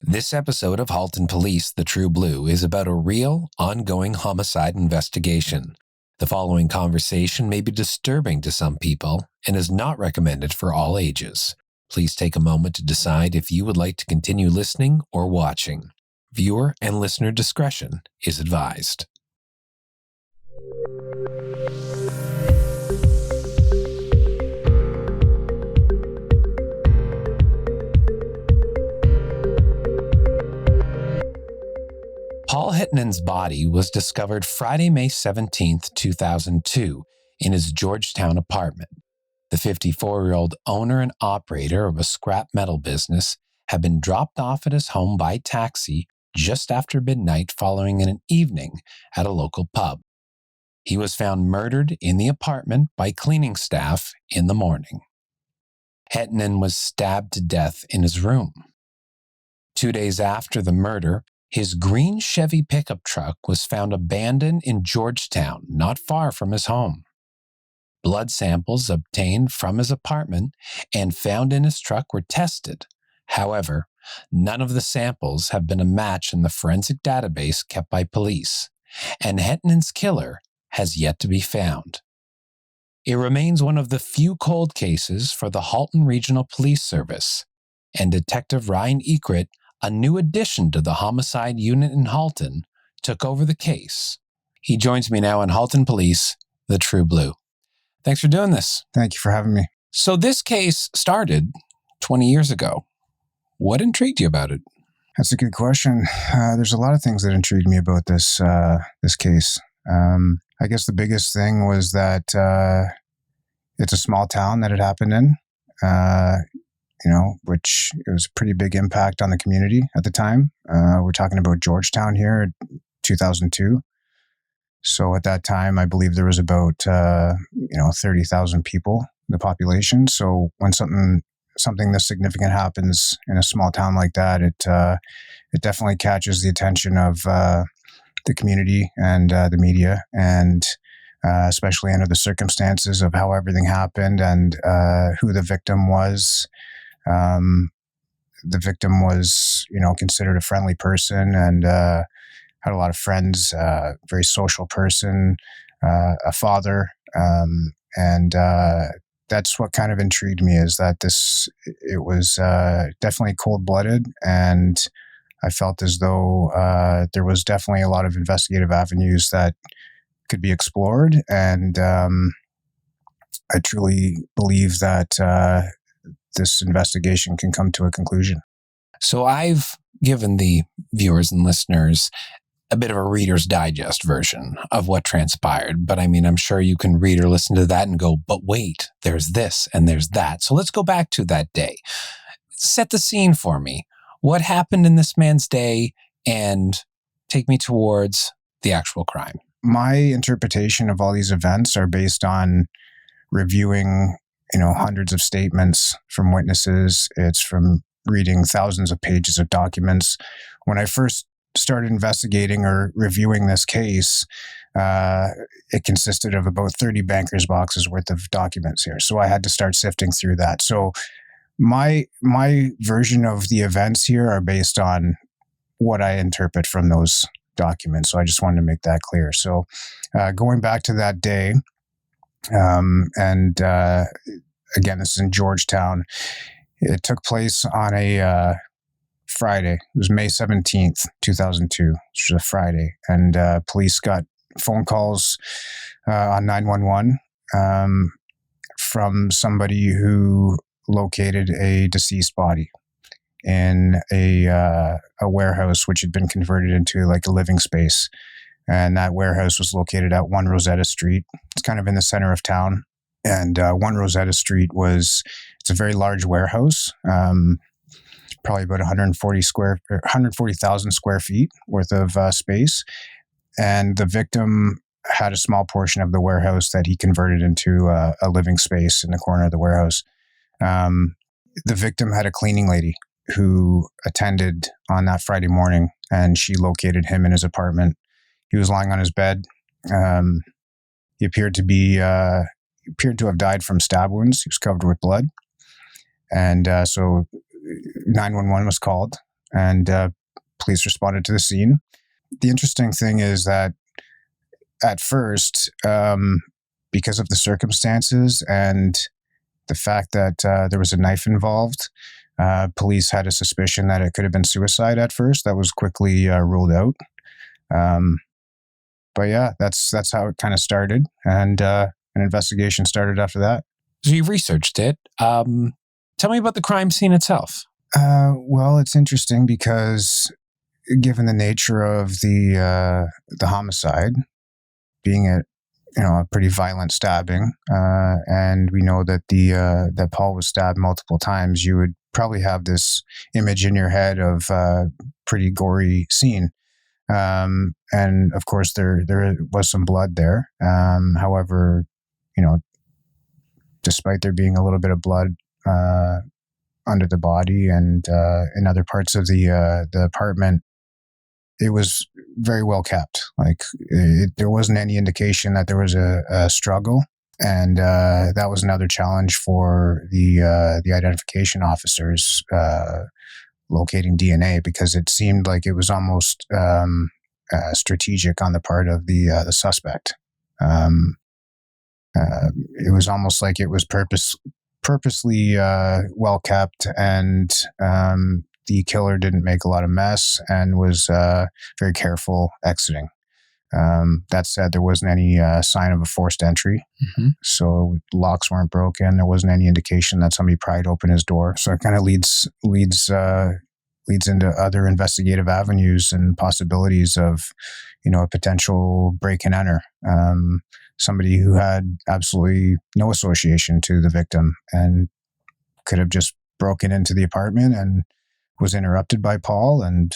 This episode of Halton Police, The True Blue, is about a real, ongoing homicide investigation. The following conversation may be disturbing to some people and is not recommended for all ages. Please take a moment to decide if you would like to continue listening or watching. Viewer and listener discretion is advised. Paul Henttonen's body was discovered Friday, May 17, 2002, in his Georgetown apartment. The 54-year-old owner and operator of a scrap metal business had been dropped off at his home by taxi just after midnight following an evening at a local pub. He was found murdered in the apartment by cleaning staff in the morning. Henttonen was stabbed to death in his room. 2 days after the murder, his green Chevy pickup truck was found abandoned in Georgetown, not far from his home. Blood samples obtained from his apartment and found in his truck were tested. However, none of the samples have been a match in the forensic database kept by police, and Henttonen's killer has yet to be found. It remains one of the few cold cases for the Halton Regional Police Service, and Detective Ryan Eacrett, a new addition to the Homicide unit in Halton, took over the case. He joins me now on Halton Police, The True Blue. Thanks for doing this. Thank you for having me. So this case started 20 years ago. What intrigued you about it? That's a good question. There's a lot of things that intrigued me about this case. I guess the biggest thing was that it's a small town that it happened in. Which it was a pretty big impact on the community at the time. We're talking about Georgetown here, 2002. So at that time, I believe there was about 30,000 people in the population. So when something this significant happens in a small town like that, it definitely catches the attention of the community and the media, and especially under the circumstances of how everything happened and who the victim was. The victim was, considered a friendly person and had a lot of friends, very social person, a father. And that's what kind of intrigued me, is that it was definitely cold-blooded, and I felt as though there was definitely a lot of investigative avenues that could be explored. And I truly believe that this investigation can come to a conclusion. So I've given the viewers and listeners a bit of a Reader's Digest version of what transpired. But I'm sure you can read or listen to that and go, but wait, there's this and there's that. So let's go back to that day. Set the scene for me. What happened in this man's day, and take me towards the actual crime. My interpretation of all these events are based on reviewing hundreds of statements from witnesses. It's from reading thousands of pages of documents. When I first started investigating or reviewing this case, it consisted of about 30 banker's boxes worth of documents here. So I had to start sifting through that. So my version of the events here are based on what I interpret from those documents. So I just wanted to make that clear. So going back to that day, again, this is in Georgetown. It took place on a Friday. It was May 17th, 2002, which was a Friday. And police got phone calls on 911 from somebody who located a deceased body in a warehouse, which had been converted into like a living space. And that warehouse was located at 1 Rosetta Street. It's kind of in the center of town. And 1 Rosetta Street it's a very large warehouse, probably about 140,000 square feet worth of space. And the victim had a small portion of the warehouse that he converted into a living space in the corner of the warehouse. The victim had a cleaning lady who attended on that Friday morning, and she located him in his apartment. He was lying on his bed. He appeared to have died from stab wounds. He was covered with blood. And so 911 was called. and police responded to the scene. The interesting thing is that at first, because of the circumstances and the fact that there was a knife involved, police had a suspicion that it could have been suicide at first. That was quickly ruled out. But yeah, that's how it kind of started, and an investigation started after that. So you researched it. Tell me about the crime scene itself. Well, it's interesting because given the nature of the homicide, being a pretty violent stabbing, and we know that that Paul was stabbed multiple times, you would probably have this image in your head of a pretty gory scene. And of course, there was some blood there. However, despite there being a little bit of blood under the body and in other parts of the apartment, it was very well kept. Like there wasn't any indication that there was a struggle, and that was another challenge for the identification officers locating DNA, because it seemed like it was almost strategic on the part of the suspect. It was almost like it was purposely well kept, and the killer didn't make a lot of mess and was very careful exiting. That said, there wasn't any sign of a forced entry. Mm-hmm. So locks weren't broken. There wasn't any indication that somebody pried open his door. So it kind of leads into other investigative avenues and possibilities of, a potential break and enter. Somebody who had absolutely no association to the victim and could have just broken into the apartment and was interrupted by Paul, and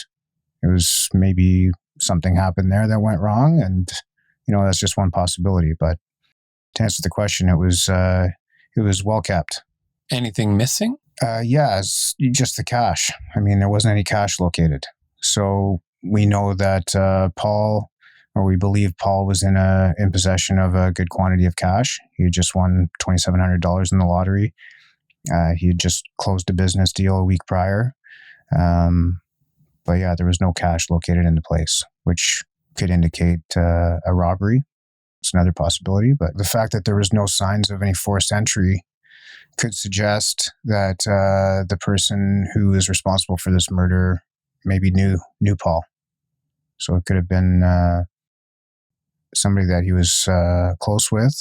it was maybe something happened there that went wrong, and that's just one possibility. But to answer the question, it was well kept. Anything missing? Yeah, it's just the cash. I mean, there wasn't any cash located, so we know that Paul, or we believe Paul, was in possession of a good quantity of cash. He had just won $2,700 in the lottery. He had just closed a business deal a week prior. But yeah, there was no cash located in the place, which could indicate a robbery. It's another possibility. But the fact that there was no signs of any forced entry could suggest that the person who is responsible for this murder maybe knew Paul. So it could have been somebody that he was close with,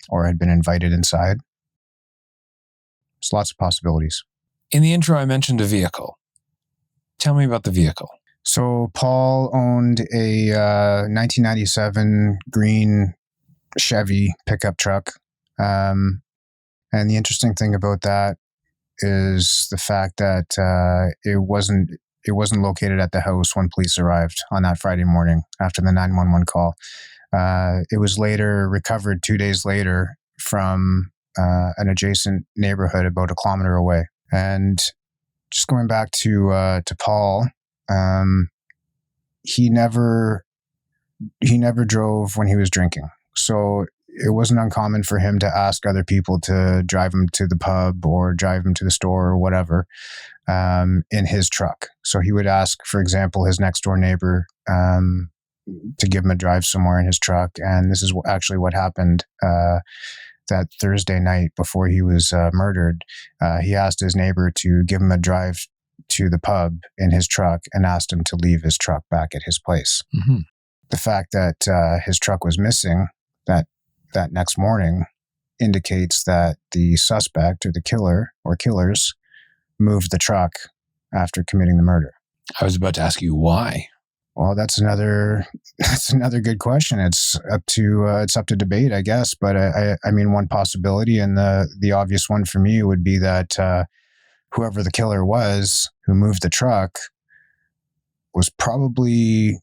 or had been invited inside. There's lots of possibilities. In the intro, I mentioned a vehicle. Tell me about the vehicle. So Paul owned a 1997 green Chevy pickup truck. And the interesting thing about that is the fact that it wasn't located at the house when police arrived on that Friday morning after the 911 call. It was later recovered 2 days later from an adjacent neighborhood about 1 kilometer away. And just going back to Paul, he never drove when he was drinking. So it wasn't uncommon for him to ask other people to drive him to the pub or drive him to the store or whatever in his truck. So he would ask, for example, his next door neighbor to give him a drive somewhere in his truck. And this is actually what happened that Thursday night before he was murdered. He asked his neighbor to give him a drive to the pub in his truck and asked him to leave his truck back at his place. Mm-hmm. The fact that his truck was missing that next morning indicates that the suspect or the killer or killers moved the truck after committing the murder. I was about to ask you why. Well, that's another good question. It's up to debate, I guess. But I mean, one possibility, and the obvious one for me, would be that whoever the killer was who moved the truck was probably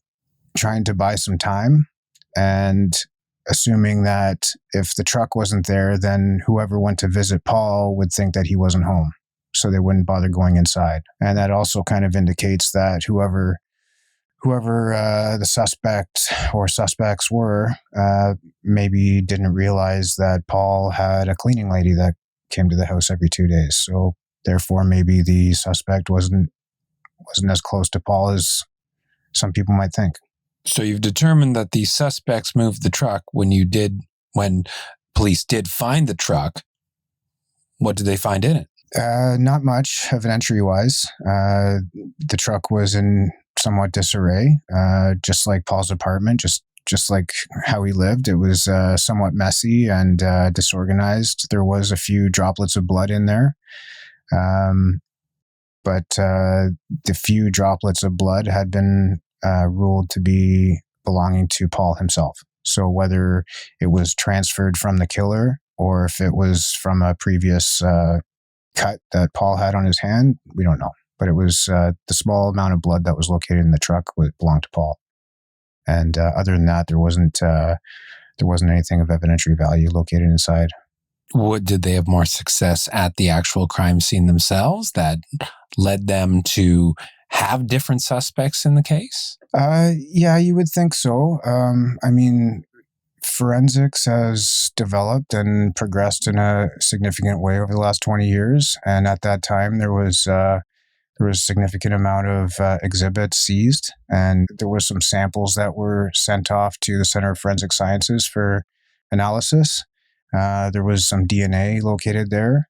trying to buy some time, and assuming that if the truck wasn't there, then whoever went to visit Paul would think that he wasn't home, so they wouldn't bother going inside. And that also kind of indicates that whoever the suspect or suspects were maybe didn't realize that Paul had a cleaning lady that came to the house every 2 days. So therefore maybe the suspect wasn't as close to Paul as some people might think. So you've determined that the suspects moved the truck when police did find the truck. What did they find in it? Not much evidentiary-wise. The truck was in somewhat disarray, just like Paul's apartment, just like how he lived. It was somewhat messy and disorganized. There was a few droplets of blood in there. But the few droplets of blood had been ruled to be belonging to Paul himself. So whether it was transferred from the killer or if it was from a previous cut that Paul had on his hand, we don't know. But it was the small amount of blood that was located in the truck belonged to Paul. And other than that, there wasn't anything of evidentiary value located inside. Did they have more success at the actual crime scene themselves that led them to have different suspects in the case? Yeah, you would think so. I mean, forensics has developed and progressed in a significant way over the last 20 years. And at that time, there was a significant amount of exhibits seized, and there were some samples that were sent off to the Center of Forensic Sciences for analysis. There was some DNA located there.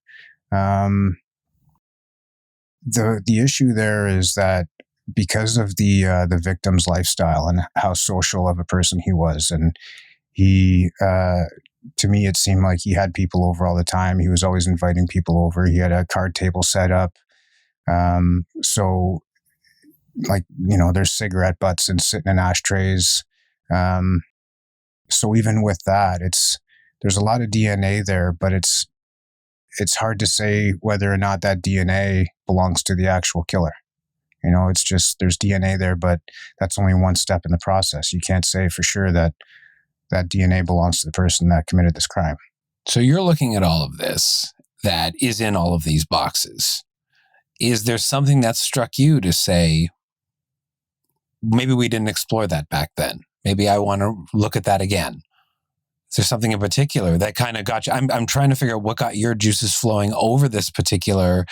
The issue there is that because of the victim's lifestyle and how social of a person he was, and he, to me, it seemed like he had people over all the time. He was always inviting people over. He had a card table set up. So, like, there's cigarette butts and sitting in ashtrays. So even with that, there's a lot of DNA there, but it's hard to say whether or not that DNA belongs to the actual killer. It's just, there's DNA there, but that's only one step in the process. You can't say for sure that DNA belongs to the person that committed this crime. So you're looking at all of this that is in all of these boxes. Is there something that struck you to say, maybe we didn't explore that back then? Maybe I want to look at that again. Is there something in particular that kind of got you? I'm trying to figure out what got your juices flowing over this particular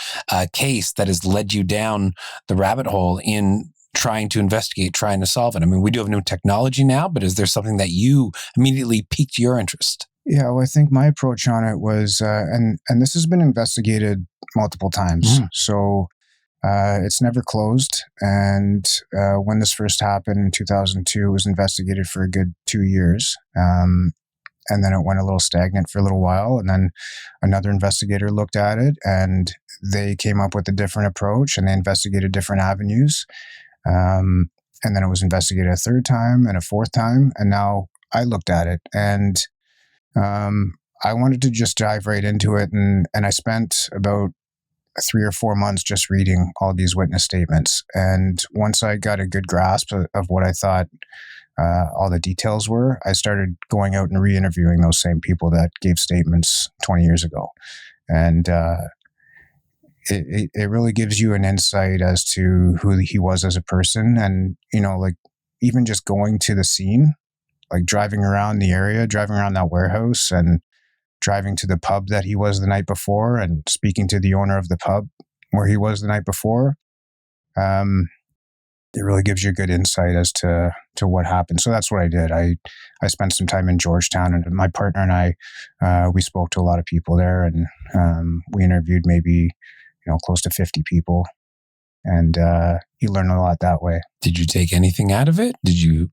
case that has led you down the rabbit hole in trying to investigate, trying to solve it. I mean, we do have new technology now, but is there something that you immediately piqued your interest? Yeah, well, I think my approach on it was, and this has been investigated multiple times. So it's never closed. And when this first happened in 2002, it was investigated for a good 2 years. And then it went a little stagnant for a little while. And then another investigator looked at it and they came up with a different approach and they investigated different avenues. And then it was investigated a third time and a fourth time. And now I looked at it and I wanted to just dive right into it. And I spent about 3 or 4 months just reading all these witness statements. And once I got a good grasp of what I thought all the details were, I started going out and re-interviewing those same people that gave statements 20 years ago. And it really gives you an insight as to who he was as a person. And, like even just going to the scene, like driving around the area, driving around that warehouse and driving to the pub that he was the night before and speaking to the owner of the pub where he was the night before. It really gives you a good insight as to what happened. So that's what I did. I spent some time in Georgetown, and my partner and I, we spoke to a lot of people there, and we interviewed maybe, close to 50 people. And you learn a lot that way. Did you take anything out of it? Did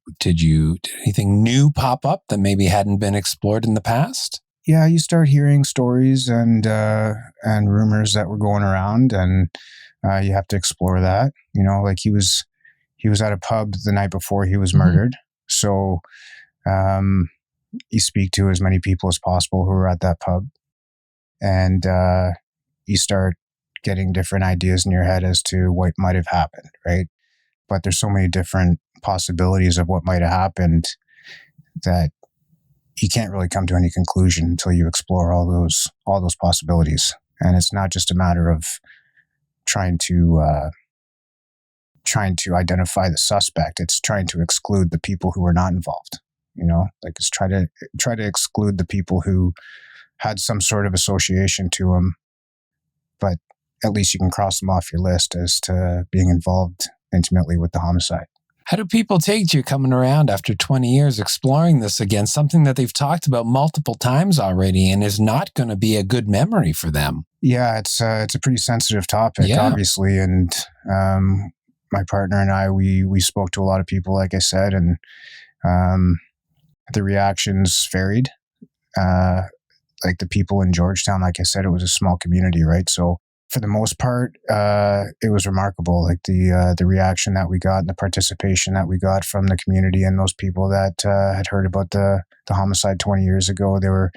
anything new pop up that maybe hadn't been explored in the past? Yeah, you start hearing stories and rumors that were going around, and you have to explore that. Like he was at a pub the night before he was murdered. So you speak to as many people as possible who were at that pub, and you start getting different ideas in your head as to what might have happened, right? But there's so many different possibilities of what might have happened that you can't really come to any conclusion until you explore all those possibilities. And it's not just a matter of trying to identify the suspect. It's trying to exclude the people who are not involved. Like it's try to exclude the people who had some sort of association to him, but at least you can cross them off your list as to being involved intimately with the homicide. How do people take to you coming around after 20 years exploring this again, something that they've talked about multiple times already and is not going to be a good memory for them? Yeah, it's a pretty sensitive topic, obviously. And my partner and I, we spoke to a lot of people, like I said, and the reactions varied. Like the people in Georgetown, like I said, it was a small community, right? So for the most part, it was remarkable. Like the reaction that we got and the participation that we got from the community and those people that had heard about the homicide 20 years ago, they were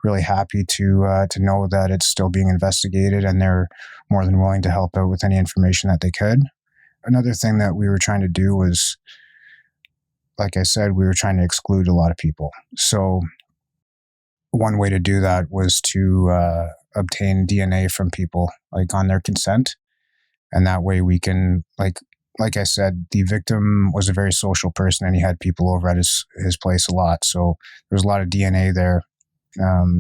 really happy to know that it's still being investigated, and they're more than willing to help out with any information that they could. Another thing that we were trying to do was, like I said, we were trying to exclude a lot of people. So one way to do that was to obtain DNA from people, like on their consent. And that way we can, like I said, the victim was a very social person and he had people over at his place a lot. So there's a lot of DNA there.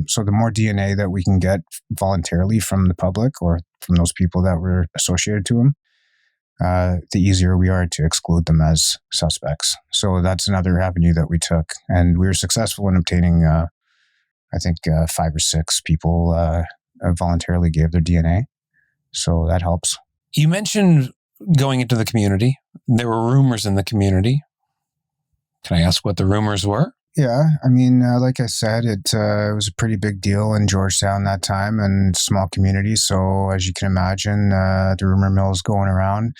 So the more DNA that we can get voluntarily from the public or from those people that were associated to him, the easier we are to exclude them as suspects. So that's another avenue that we took. And we were successful in obtaining, I think, 5 or 6 people voluntarily gave their DNA. So that helps. You mentioned going into the community. There were rumors in the community. Can I ask what the rumors were? Yeah, I mean, like I said, it was a pretty big deal in Georgetown that time, and small community. So as you can imagine, the rumor mill is going around.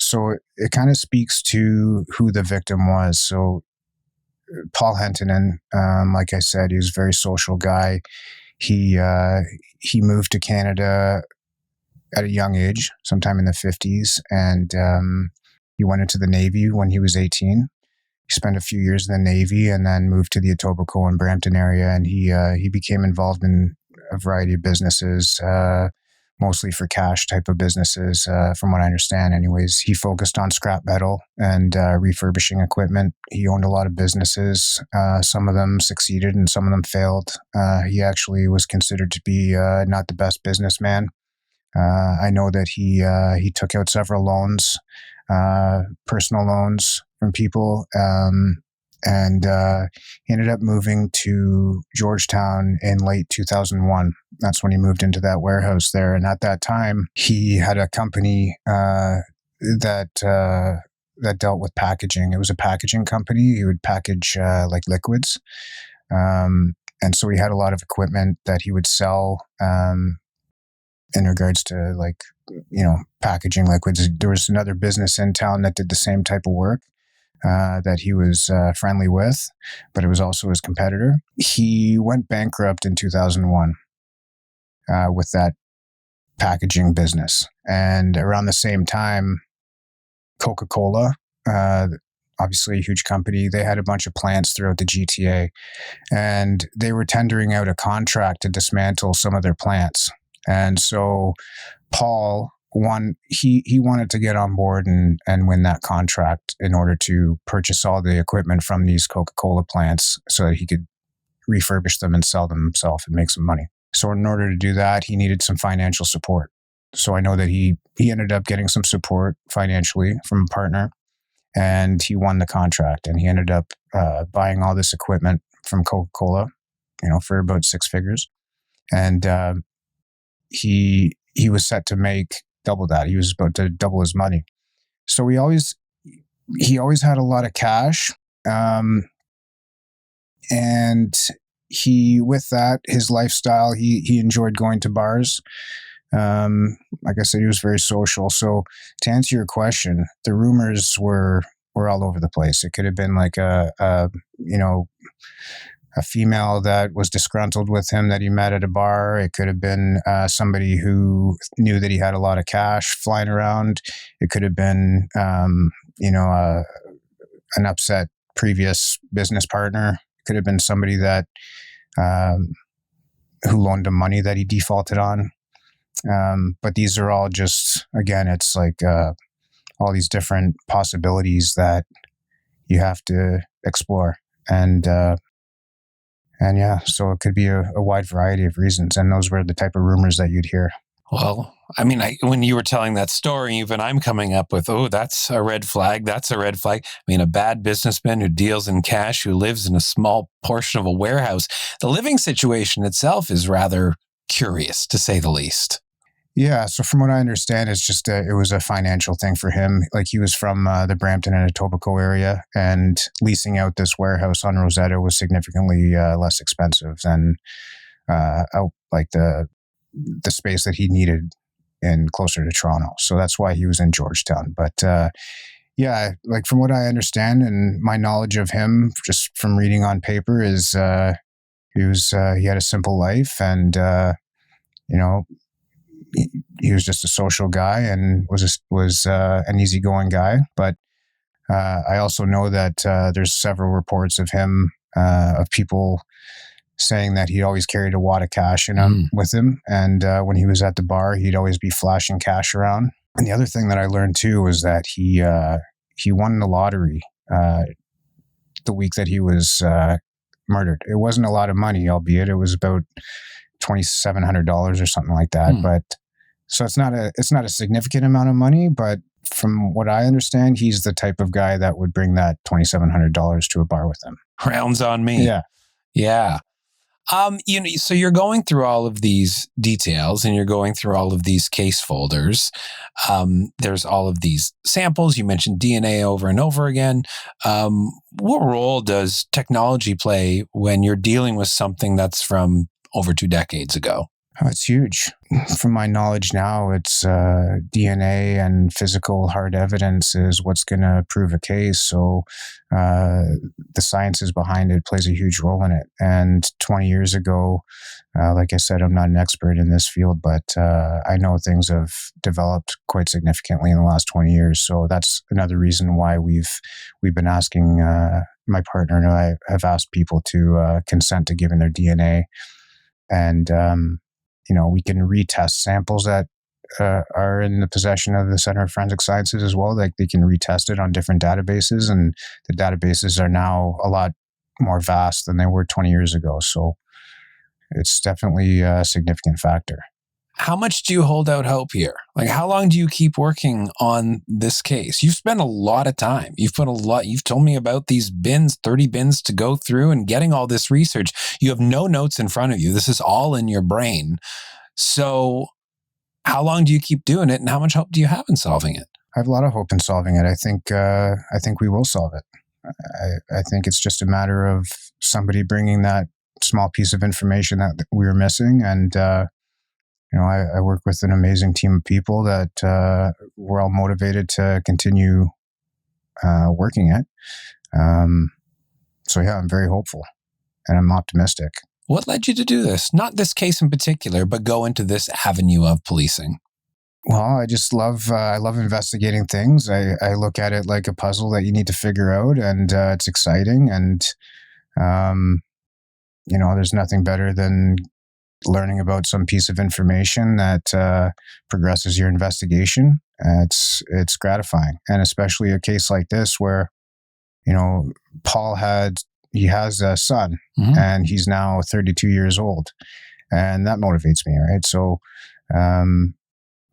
So it kind of speaks to who the victim was. So Paul Henttonen, like I said, he was a very social guy. He moved to Canada at a young age, sometime in the 50s, and he went into the Navy when he was 18. He spent a few years in the Navy and then moved to the Etobicoke and Brampton area, and he became involved in a variety of businesses, mostly for cash type of businesses, from what I understand. Anyways, he focused on scrap metal and refurbishing equipment. He owned a lot of businesses. Some of them succeeded and some of them failed. He actually was considered to be not the best businessman. I know that he took out several loans, personal loans from people, and he ended up moving to Georgetown in late 2001. That's when he moved into that warehouse there. And at that time, he had a company that dealt with packaging. It was a packaging company. He would package like liquids. And so he had a lot of equipment that he would sell in regards to, like, packaging liquids. There was another business in town that did the same type of work that he was friendly with, but it was also his competitor. He went bankrupt in 2001 with that packaging business. And around the same time, Coca-Cola, obviously a huge company, they had a bunch of plants throughout the GTA, and they were tendering out a contract to dismantle some of their plants. And so Paul, he wanted to get on board and win that contract in order to purchase all the equipment from these Coca-Cola plants so that he could refurbish them and sell them himself and make some money. So in order to do that, he needed some financial support. So I know that he ended up getting some support financially from a partner, and he won the contract, and he ended up buying all this equipment from Coca-Cola, for about 6 figures. And he was set to make double that. He was about to double his money. So he always had a lot of cash. And with that, his lifestyle, he enjoyed going to bars. Like I said, he was very social. So to answer your question, the rumors were all over the place. It could have been like a female that was disgruntled with him that he met at a bar. It could have been somebody who knew that he had a lot of cash flying around. It could have been, an upset previous business partner. It could have been somebody that who loaned him money that he defaulted on. But these are all just, again, it's like all these different possibilities that you have to explore. And yeah, so it could be a wide variety of reasons. And those were the type of rumors that you'd hear. Well, I mean, when you were telling that story, even I'm coming up with, oh, that's a red flag. That's a red flag. I mean, a bad businessman who deals in cash, who lives in a small portion of a warehouse. The living situation itself is rather curious, to say the least. Yeah, so from what I understand, it's just it was a financial thing for him. Like he was from the Brampton and Etobicoke area, and leasing out this warehouse on Rosetta was significantly less expensive than out like the space that he needed in closer to Toronto. So that's why he was in Georgetown. But yeah, like from what I understand and my knowledge of him, just from reading on paper, is he had a simple life, and he was just a social guy and was an easygoing guy. But I also know that there's several reports of him of people saying that he always carried a wad of cash in him with him, and when he was at the bar, he'd always be flashing cash around. And the other thing that I learned too was that he won the lottery the week that he was murdered. It wasn't a lot of money, albeit it was about $2,700 or something like that. But so it's not a significant amount of money, but from what I understand, he's the type of guy that would bring that $2,700 to a bar with him. Rounds on me. Yeah. So you're going through all of these details and you're going through all of these case folders. There's all of these samples. You mentioned DNA over and over again. What role does technology play when you're dealing with something that's from over 2 decades ago? Oh, it's huge. From my knowledge now, it's DNA and physical hard evidence is what's going to prove a case. So the sciences behind it plays a huge role in it. And 20 years ago, like I said, I'm not an expert in this field, but I know things have developed quite significantly in the last 20 years. So that's another reason why we've been asking, my partner and I have asked people to consent to giving their DNA. And we can retest samples that are in the possession of the Center of Forensic Sciences as well. Like they can retest it on different databases, and the databases are now a lot more vast than they were 20 years ago. So it's definitely a significant factor. How much do you hold out hope here? Like, how long do you keep working on this case? You've spent a lot of time. You've told me about these bins, 30 bins to go through and getting all this research. You have no notes in front of you. This is all in your brain. So how long do you keep doing it, and how much hope do you have in solving it? I have a lot of hope in solving it. I think we will solve it. I think it's just a matter of somebody bringing that small piece of information that we were missing. And, I work with an amazing team of people that we're all motivated to continue working it. So, yeah, I'm very hopeful and I'm optimistic. What led you to do this? Not this case in particular, but go into this avenue of policing. Well, I love investigating things. I look at it like a puzzle that you need to figure out, and it's exciting. And, there's nothing better than learning about some piece of information that progresses your investigation. It's gratifying. And especially a case like this where, Paul has a son, and he's now 32 years old, and that motivates me, right? So,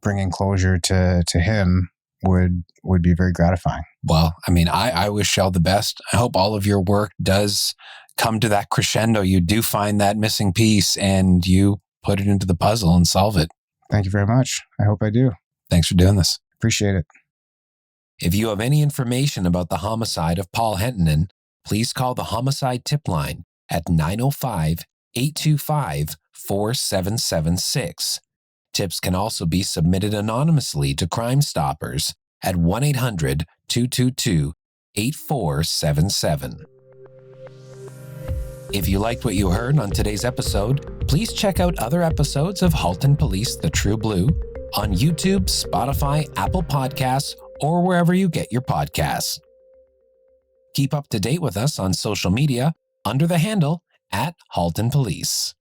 bringing closure to him would be very gratifying. Well, I mean, I wish you all the best. I hope all of your work does come to that crescendo. You do find that missing piece and you put it into the puzzle and solve it. Thank you very much. I hope I do. Thanks for doing this. Appreciate it. If you have any information about the homicide of Paul Henttonen, please call the Homicide tip line at 905-825-4776. Tips can also be submitted anonymously to Crime Stoppers at 1-800-222-8477. If you liked what you heard on today's episode, please check out other episodes of Halton Police: The True Blue on YouTube, Spotify, Apple Podcasts, or wherever you get your podcasts. Keep up to date with us on social media under the handle @Halton Police.